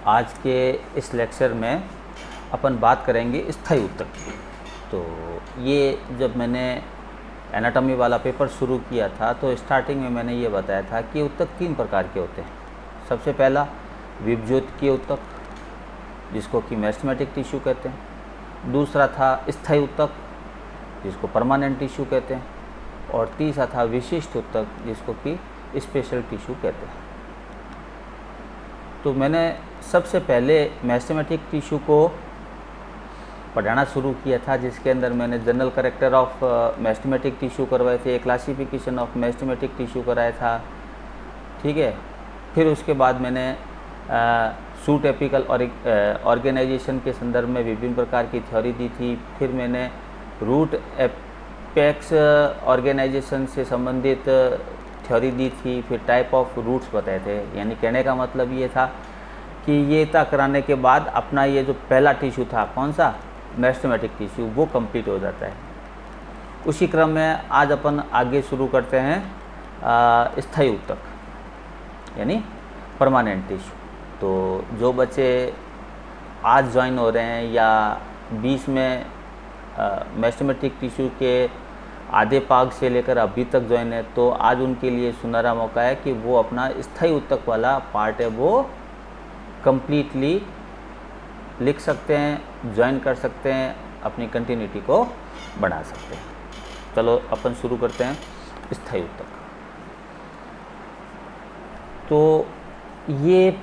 आज के इस लेक्चर में अपन बात करेंगे स्थायी ऊतक की। तो ये जब मैंने एनाटॉमी वाला पेपर शुरू किया था तो स्टार्टिंग में मैंने ये बताया था कि ऊतक 3 प्रकार के होते हैं। सबसे पहला विभज्योतकीय ऊतक, जिसको कि मेरिस्टेमेटिक टिश्यू कहते हैं। दूसरा था स्थायी ऊतक, जिसको परमानेंट टिश्यू कहते हैं। और तीसरा था विशिष्ट ऊतक, जिसको कि स्पेशल टिश्यू कहते हैं। तो मैंने सबसे पहले मेरिस्टेमेटिक टिश्यू को पढ़ाना शुरू किया था, जिसके अंदर मैंने general character of meristematic tissue करवाए थे, क्लासिफिकेशन ऑफ मेरिस्टेमेटिक टिश्यू कराया था, ठीक है। फिर उसके बाद मैंने सूट एपिकल ऑर्गेनाइजेशन के संदर्भ में विभिन्न प्रकार की थ्योरी दी थी। फिर मैंने रूट एपेक्स ऑर्गेनाइजेशन से संबंधित थ्योरी दी थी। फिर टाइप ऑफ रूट्स बताए थे। यानी कहने का मतलब ये था कि ये तय कराने के बाद अपना ये जो पहला टिश्यू था, कौन सा, मेरिस्टेमेटिक टिश्यू, वो कंप्लीट हो जाता है। उसी क्रम में आज अपन आगे शुरू करते हैं स्थायी ऊतक यानी परमानेंट टिश्यू। तो जो बच्चे आज ज्वाइन हो रहे हैं या बीच में मेरिस्टेमेटिक टिश्यू के आधे भाग से लेकर अभी तक ज्वाइन है, तो आज उनके लिए सुनहरा मौका है कि वो अपना स्थायी ऊतक वाला पार्ट है वो कंप्लीटली लिख सकते हैं, ज्वाइन कर सकते हैं, अपनी कंटिन्यूटी को बढ़ा सकते हैं। चलो अपन शुरू करते हैं स्थायी ऊतक। तो ये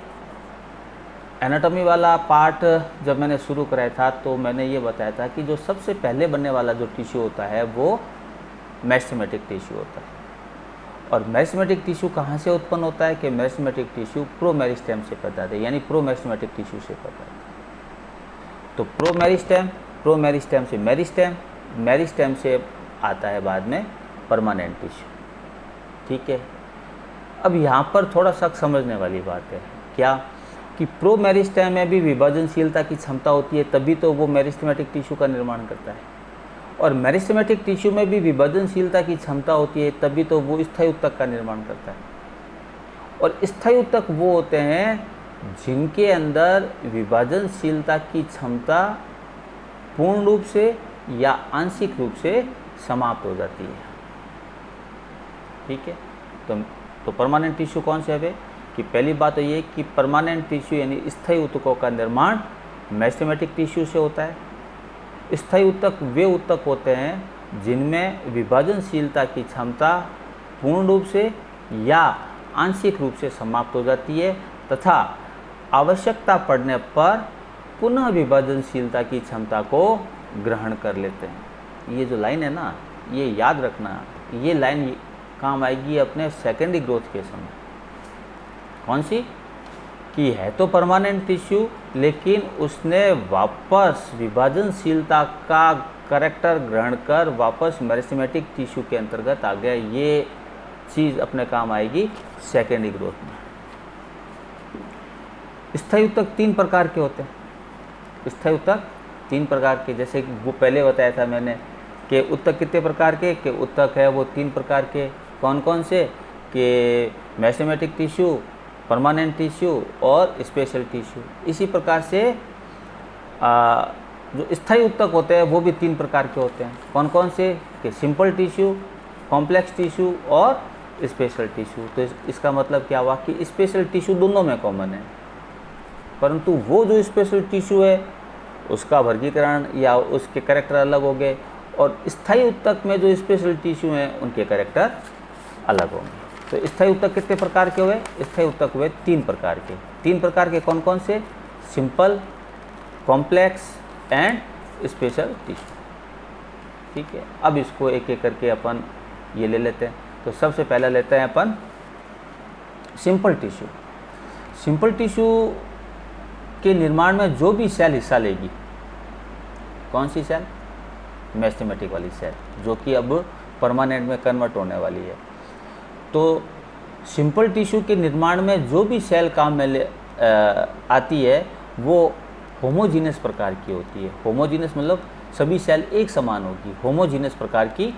एनाटॉमी वाला पार्ट जब मैंने शुरू कराया था तो मैंने ये बताया था कि जो सबसे पहले बनने वाला जो टिश्यू होता है वो मेरिस्टेमेटिक टिश्यू होता है। और मेरिस्टेमेटिक टिश्यू कहाँ से उत्पन्न होता है कि मेरिस्टेमेटिक टिश्यू प्रोमेरिस्टेम से पैदा होता है, यानी प्रोमेरिस्टेमेटिक टिश्यू से पैदा होता है। तो प्रोमेरिस्टेम से मेरिस्टेम, मेरिस्टेम से आता है बाद में परमानेंट टिश्यू, ठीक है। अब यहाँ पर थोड़ा सा समझने वाली बात है क्या कि प्रोमेरिस्टेम में भी विभाजनशीलता की क्षमता होती है, तभी तो वो मेरिस्टेमेटिक टिश्यू का निर्माण करता है। और मेरिस्टेमेटिक टिश्यू में भी विभाजनशीलता की क्षमता होती है, तभी तो वो स्थायी ऊतक का निर्माण करता है। और स्थायी ऊतक वो होते हैं जिनके अंदर विभाजनशीलता की क्षमता पूर्ण रूप से या आंशिक रूप से समाप्त हो जाती है, ठीक है। तो परमानेंट टिश्यू कौन से है कि पहली बात तो ये कि परमानेंट टिश्यू यानी स्थायी ऊतकों का निर्माण मेरिस्टेमेटिक टिश्यू से होता है। स्थायी ऊतक वे ऊतक होते हैं जिनमें विभाजनशीलता की क्षमता पूर्ण रूप से या आंशिक रूप से समाप्त हो जाती है तथा आवश्यकता पड़ने पर पुनः विभाजनशीलता की क्षमता को ग्रहण कर लेते हैं। ये जो लाइन है ना, ये याद रखना, ये लाइन काम आएगी अपने सेकेंडरी ग्रोथ के समय। कौन सी कि है तो परमानेंट टिश्यू, लेकिन उसने वापस विभाजनशीलता का करैक्टर ग्रहण कर वापस मेरिस्टेमेटिक टिश्यू के अंतर्गत आ गया। ये चीज़ अपने काम आएगी सेकेंडरी ग्रोथ में। स्थायी ऊतक 3 प्रकार के होते हैं। स्थायी ऊतक 3 प्रकार के, जैसे वो पहले बताया था मैंने कि ऊतक कितने प्रकार के ऊतक है वो 3 प्रकार के। कौन कौन से कि मेरिस्टेमेटिक टिश्यू, परमानेंट टिश्यू और स्पेशल टिश्यू। इसी प्रकार से जो स्थायी ऊतक होते हैं वो भी 3 प्रकार के होते हैं। कौन कौन से कि सिंपल टिश्यू, कॉम्प्लेक्स टिश्यू और स्पेशल टिश्यू। तो इसका मतलब क्या हुआ कि स्पेशल टिश्यू दोनों में कॉमन है, परंतु वो जो स्पेशल टिश्यू है उसका वर्गीकरण या उसके कैरेक्टर अलग हो गए, और स्थायी ऊतक में जो स्पेशल टिश्यू हैं उनके कैरेक्टर अलग होंगे। तो स्थायी ऊतक कितने प्रकार के हुए? स्थायी ऊतक हुए 3 प्रकार के। 3 प्रकार के कौन कौन से? Simple, complex and special tissue, ठीक है। अब इसको एक एक करके अपन ये ले लेते हैं। तो सबसे पहले लेते हैं अपन सिंपल टिश्यू। सिंपल टिश्यू के निर्माण में जो भी सेल हिस्सा लेगी, कौन सी सेल? मेरिस्टेमेटिक वाली सेल, जो कि अब परमानेंट में कन्वर्ट होने वाली है। तो सिंपल टिश्यू के निर्माण में जो भी सेल काम में आती है वो होमोजीनस प्रकार की होती है। होमोजीनस मतलब सभी सेल एक समान होगी, होमोजीनस प्रकार की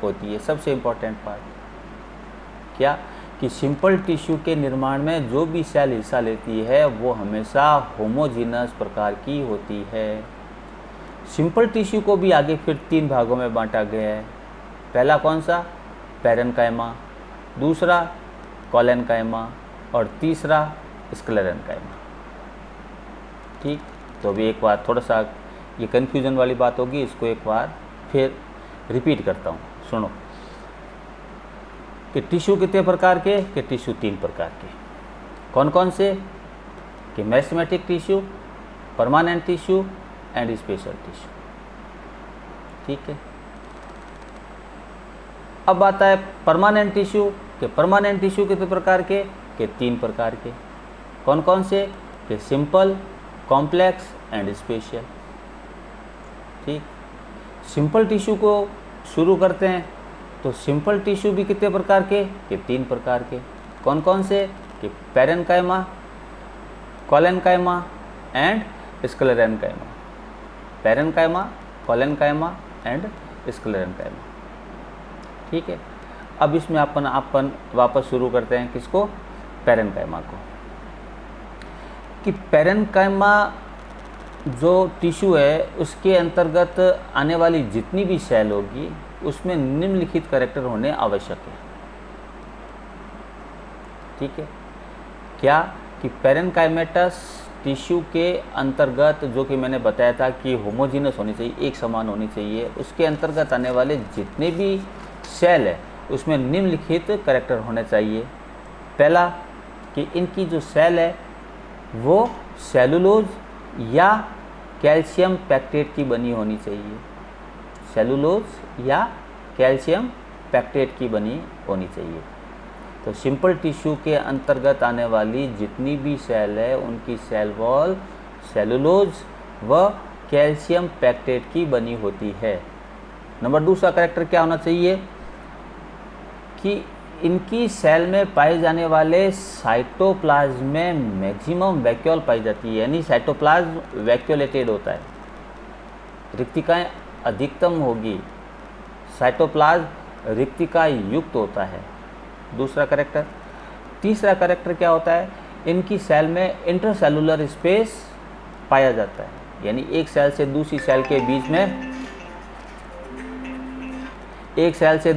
होती है। सबसे इम्पोर्टेंट पार्ट क्या कि सिंपल टिश्यू के निर्माण में जो भी सेल हिस्सा लेती है वो हमेशा होमोजीनस प्रकार की होती है। सिंपल टिश्यू को भी आगे फिर 3 भागों में बांटा गया है। पहला कौन सा? पैरेन्काइमा, दूसरा कोलेन्काइमा और तीसरा स्क्लेरेन्काइमा। ठीक, तो अभी एक बार थोड़ा सा ये कन्फ्यूजन वाली बात होगी, इसको एक बार फिर रिपीट करता हूँ, सुनो। कि टिश्यू कितने प्रकार के? कि टिश्यू 3 प्रकार के। कौन कौन से? कि meristematic tissue, permanent tissue and special tissue. ठीक है, अब आता है परमानेंट टिश्यू। कि परमानेंट टिश्यू कितने प्रकार के? कि 3 प्रकार के। कौन कौन से? कि सिंपल, कॉम्प्लेक्स एंड स्पेशल। ठीक, सिंपल टिश्यू को शुरू करते हैं। तो सिंपल टिश्यू भी कितने प्रकार के? कि 3 प्रकार के। कौन कौन से? कि parenchyma, collenchyma and sclerenchyma. Parenchyma, collenchyma and sclerenchyma. ठीक है, अब इसमें अपन वापस शुरू करते हैं किसको? पैरेन्काइमा को। कि पैरेन्काइमा जो टिश्यू है उसके अंतर्गत आने वाली जितनी भी सेल होगी उसमें निम्नलिखित कैरेक्टर होने आवश्यक है। ठीक है, क्या? कि पैरेन्काइमेटस टिश्यू के अंतर्गत, जो कि मैंने बताया था कि होमोजीनस होनी चाहिए, एक समान होनी चाहिए, उसके अंतर्गत आने वाले जितने भी सेल है उसमें निम्नलिखित कैरेक्टर होने चाहिए। पहला, कि इनकी जो सेल है वो सेलुलोज या कैल्शियम पैक्टेट की बनी होनी चाहिए। सेलुलोज या कैल्शियम पैक्टेट की बनी होनी चाहिए। तो सिंपल टिश्यू के अंतर्गत आने वाली जितनी भी सेल है उनकी सेल वॉल सेलुलोज व कैल्शियम पैक्टेट की बनी होती है। नंबर दूसरा कैरेक्टर क्या होना चाहिए? कि इनकी सेल में पाए जाने वाले साइटोप्लाज्म में मैक्सिमम वैक्यूल पाई जाती है, यानी साइटोप्लाज्म वैक्यूलेटेड होता है, रिक्तिकाएं अधिकतम होगी, साइटोप्लाज्म रिक्तिका युक्त होता है। दूसरा कैरेक्टर। तीसरा कैरेक्टर क्या होता है? इनकी सेल में इंटरसेलुलर स्पेस पाया जाता है, यानी एक सेल से दूसरी सेल के बीच में, एक सेल से